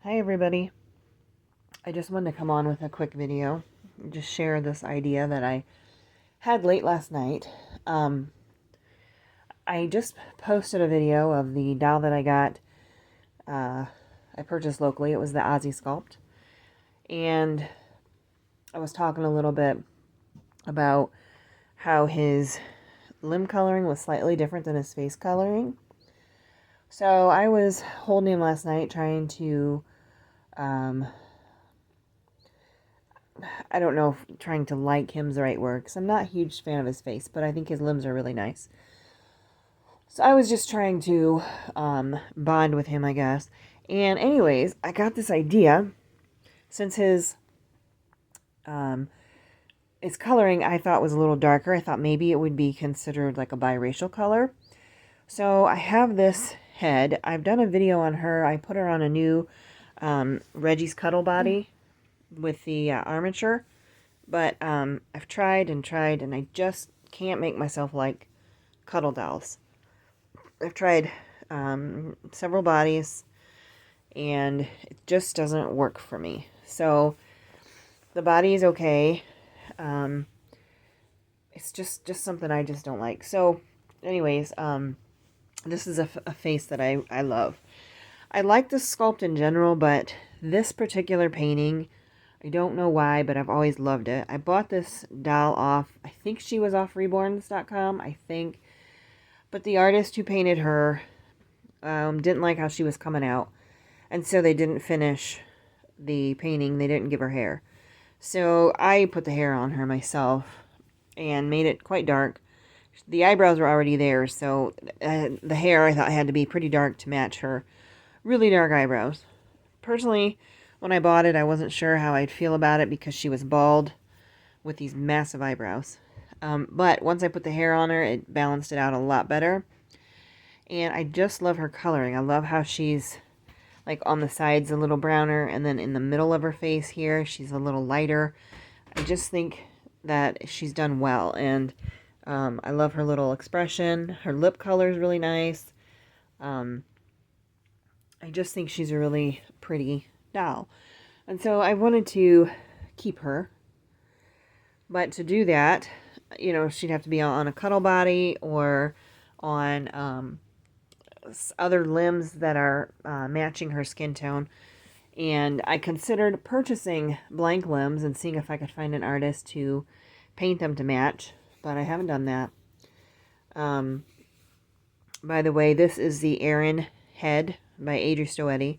Hi everybody. I just wanted to come on with a quick video, just share this idea that I had late last night. I just posted a video of the doll that I got. I purchased locally. It was the Aussie Sculpt, and I was talking a little bit about how his limb coloring was slightly different than his face coloring. So I was holding him last night trying to I don't know if trying to like him's the right word, because I'm not a huge fan of his face, but I think his limbs are really nice. So I was just trying to bond with him, I guess. And anyways, I got this idea. Since his coloring I thought was a little darker, I thought maybe it would be considered like a biracial color. So I have this head. I've done a video on her. I put her on a new Reggie's Cuddle body with the armature. But I've tried and tried, and I just can't make myself like cuddle dolls. I've tried several bodies, and it just doesn't work for me. So the body is okay. It's just something I just don't like. So anyways, this is a face that I love. I like this sculpt in general, but this particular painting, I don't know why, but I've always loved it. I bought this doll off, I think she was off Reborns.com, I think. But the artist who painted her didn't like how she was coming out. And so they didn't finish the painting. They didn't give her hair. So I put the hair on her myself and made it quite dark. The eyebrows were already there, so the hair I thought had to be pretty dark to match her really dark eyebrows. Personally, when I bought it, I wasn't sure how I'd feel about it because she was bald with these massive eyebrows. But once I put the hair on her, it balanced it out a lot better. And I just love her coloring. I love how she's like on the sides a little browner, and then in the middle of her face here, she's a little lighter. I just think that she's done well, and I love her little expression. Her lip color is really nice. I just think she's a really pretty doll. And so I wanted to keep her. But to do that, you know, she'd have to be on a cuddle body or on other limbs that are matching her skin tone. And I considered purchasing blank limbs and seeing if I could find an artist to paint them to match. But I haven't done that. By the way, this is the Erin head by Adri Stoetti.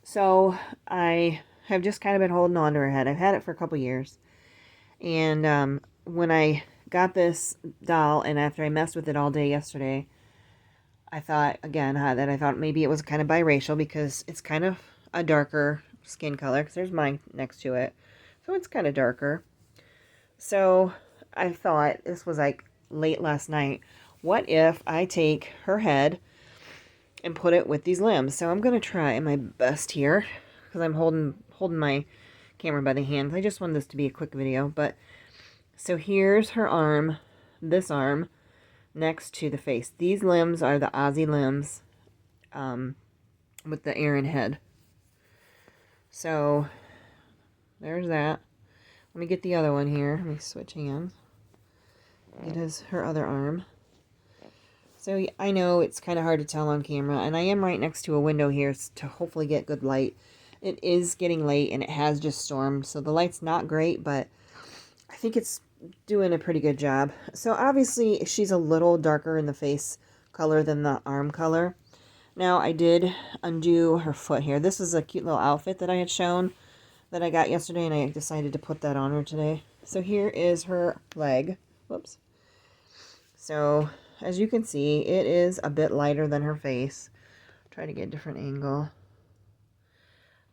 So I have just kind of been holding on to her head. I've had it for a couple years. And when I got this doll, and after I messed with it all day yesterday, I thought, again, that I thought maybe it was kind of biracial because it's kind of a darker skin color, because there's mine next to it. So it's kind of darker. So I thought, this was like late last night, what if I take her head and put it with these limbs? So I'm going to try my best here, because I'm holding my camera by the hands. I just wanted this to be a quick video, but so here's her arm, this arm, next to the face. These limbs are the Aussie limbs with the Erin head. So there's that. Let me get the other one here. Let me switch hands. It is her other arm. So I know it's kind of hard to tell on camera, and I am right next to a window here to hopefully get good light. It is getting late, and it has just stormed, so the light's not great, but I think it's doing a pretty good job. So obviously she's a little darker in the face color than the arm color. Now I did undo her foot here. This is a cute little outfit that I had shown that I got yesterday, and I decided to put that on her today. So here is her leg. Whoops. So as you can see, it is a bit lighter than her face. Try to get a different angle.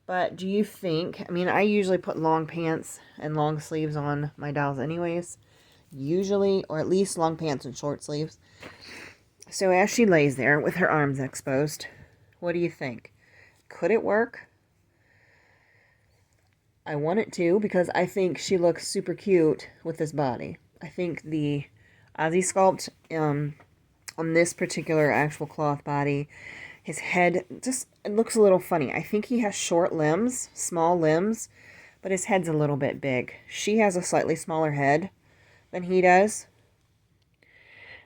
But do you think, I mean, I usually put long pants and long sleeves on my dolls anyways. Usually, or at least long pants and short sleeves. So as she lays there with her arms exposed, what do you think? Could it work? I want it to, because I think she looks super cute with this body. I think the Aussie Sculpt on this particular actual cloth body His head just it looks a little funny. I think he has short limbs, small limbs, but his head's a little bit big. She has a slightly smaller head than he does.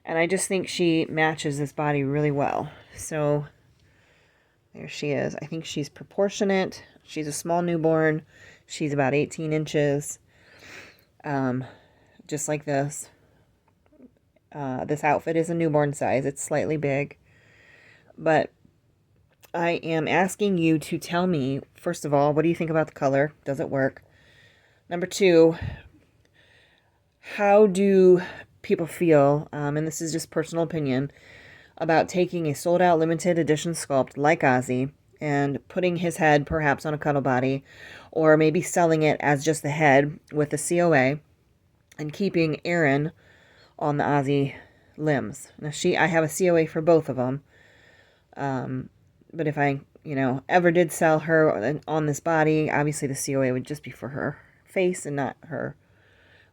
And I just think she matches this body really well. So there she is. I think she's proportionate. She's a small newborn. She's about 18 inches. Just like this. This outfit is a newborn size. It's slightly big. But I am asking you to tell me, first of all, what do you think about the color? Does it work? Number two, how do people feel, and this is just personal opinion, about taking a sold-out limited edition sculpt like Ozzy and putting his head perhaps on a cuddle body, or maybe selling it as just the head with the COA and keeping Erin on the Ozzy limbs. Now I have a COA for both of them, but if I, ever did sell her on this body, obviously the COA would just be for her face and not her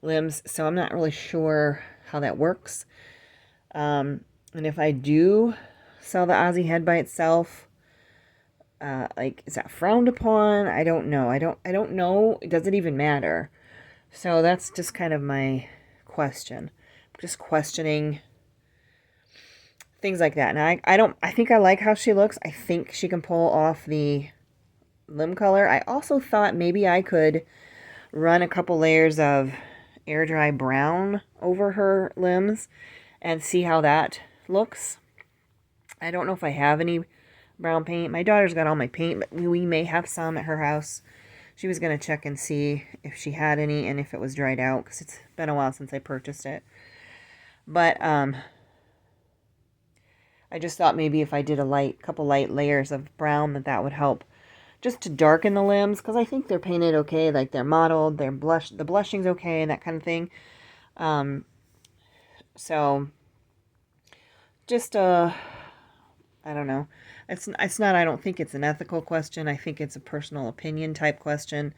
limbs. So I'm not really sure how that works. And if I do sell the Ozzy head by itself, is that frowned upon? I don't know. I don't know. Does it even matter? So that's just kind of my question. Just questioning things like that. Now, I think I like how she looks. I think she can pull off the limb color. I also thought maybe I could run a couple layers of air dry brown over her limbs and see how that looks. I don't know if I have any brown paint. My daughter's got all my paint, but we may have some at her house. She was going to check and see if she had any and if it was dried out, because it's been a while since I purchased it. But I just thought maybe if I did a couple light layers of brown, that would help just to darken the limbs, because I think they're painted okay, like they're modeled, the blushing's okay, and that kind of thing. So just I don't know. It's not. I don't think it's an ethical question. I think it's a personal opinion type question.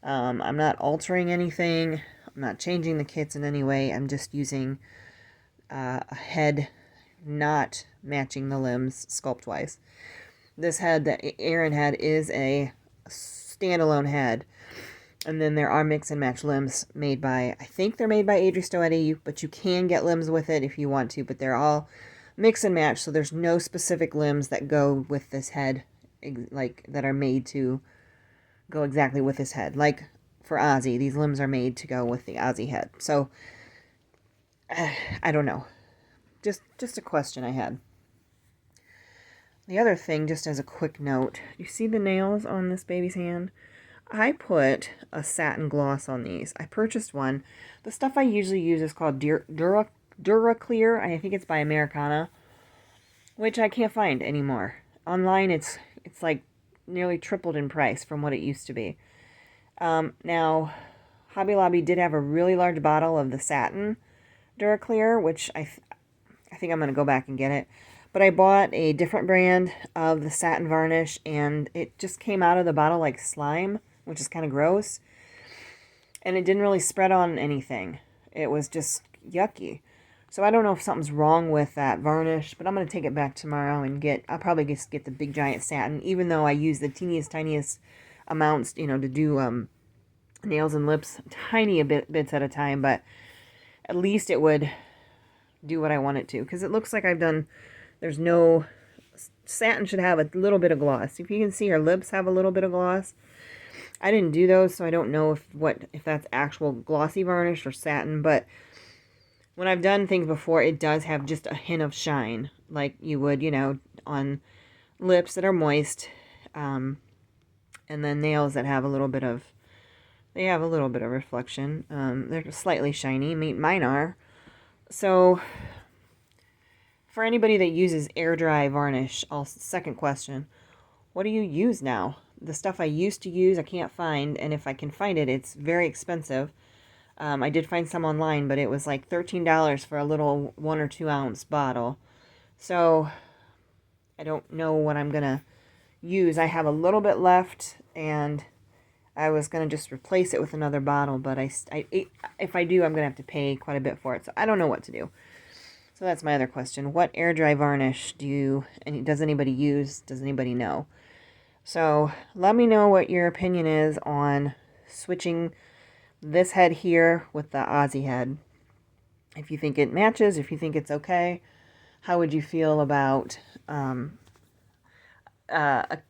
I'm not altering anything. I'm not changing the kits in any way. I'm just using a head not matching the limbs sculpt wise. This head that Erin had is a standalone head. And then there are mix and match limbs made by, I think they're made by Adri Stoetti, but you can get limbs with it if you want to, but they're all mix and match, so there's no specific limbs that go with this head, that are made to go exactly with this head. Like for Ozzy, these limbs are made to go with the Ozzy head. So, I don't know. Just a question I had. The other thing, just as a quick note, you see the nails on this baby's hand? I put a satin gloss on these. I purchased one. The stuff I usually use is called Duraclear. I think it's by Americana, which I can't find anymore. Online, it's like nearly tripled in price from what it used to be. Now, Hobby Lobby did have a really large bottle of the satin Duraclear, which I think I'm going to go back and get it. But I bought a different brand of the satin varnish, and it just came out of the bottle like slime, which is kind of gross. And it didn't really spread on anything. It was just yucky. So I don't know if something's wrong with that varnish, but I'm going to take it back tomorrow and I'll probably just get the big giant satin, even though I use the tiniest amounts, to do nails and lips tiny bits at a time, but at least it would do what I want it to, because it looks like there's no, satin should have a little bit of gloss. If you can see, her lips have a little bit of gloss. I didn't do those, so I don't know if that's actual glossy varnish or satin, but when I've done things before, it does have just a hint of shine, like you would, on lips that are moist, and then nails that have a little bit of reflection. They're slightly shiny. Mine are. So, for anybody that uses air dry varnish, second question, what do you use now? The stuff I used to use, I can't find, and if I can find it, it's very expensive. I did find some online, but it was like $13 for a little 1 or 2 ounce bottle. So, I don't know what I'm going to use. I have a little bit left, and I was going to just replace it with another bottle, but if I do, I'm going to have to pay quite a bit for it. So, I don't know what to do. So that's my other question. What air dry varnish does anybody use? Does anybody know? So let me know what your opinion is on switching this head here with the Aussie head. If you think it matches, if you think it's okay, how would you feel about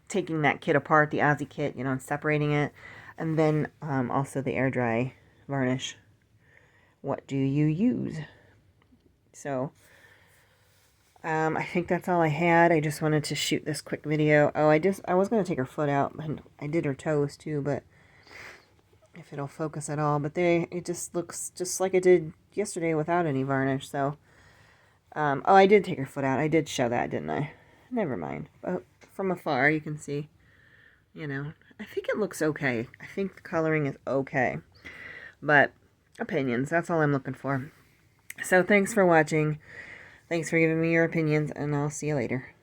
taking that kit apart, the Aussie kit, and separating it, and then also the air dry varnish? What do you use? So I think that's all I had. I just wanted to shoot this quick video. Oh, I was going to take her foot out, and I did her toes too, but if it'll focus at all. But it just looks just like it did yesterday without any varnish. So, oh, I did take her foot out. I did show that, didn't I? Never mind. But from afar, you can see, I think it looks okay. I think the coloring is okay. But opinions, that's all I'm looking for. So thanks for watching. Thanks for giving me your opinions, and I'll see you later.